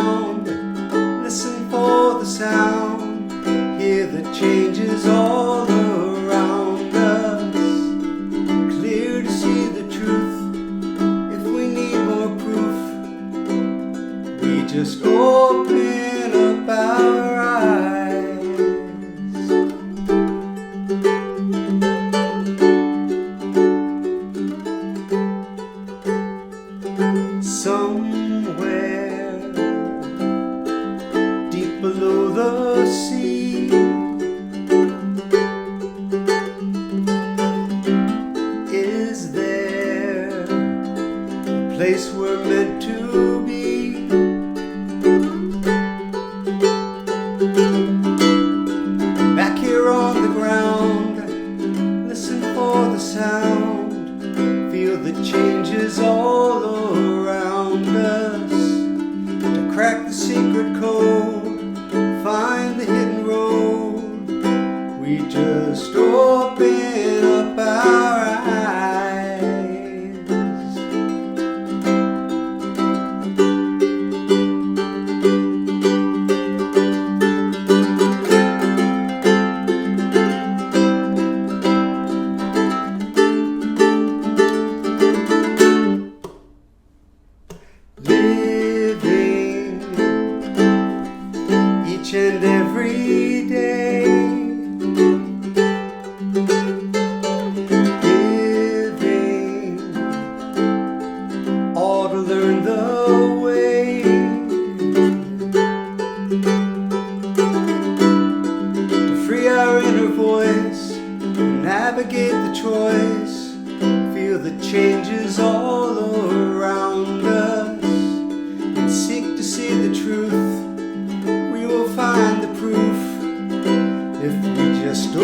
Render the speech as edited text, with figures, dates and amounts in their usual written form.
ground, listen for the sound, hear the changes all around us. Clear to see the truth, if we need more proof, we just open up our eyes. Somewhere deep below the sea is there a place we're meant to be? Back here on the ground, listen for the sound, feel the changes all around us. To crack the secret code, find the hidden road, we just open up our eyes. Living each and every day, giving all to learn the way, to free our inner voice, navigate the choice, feel the changes all around us, and seek to see the truth. We will find the proof if we just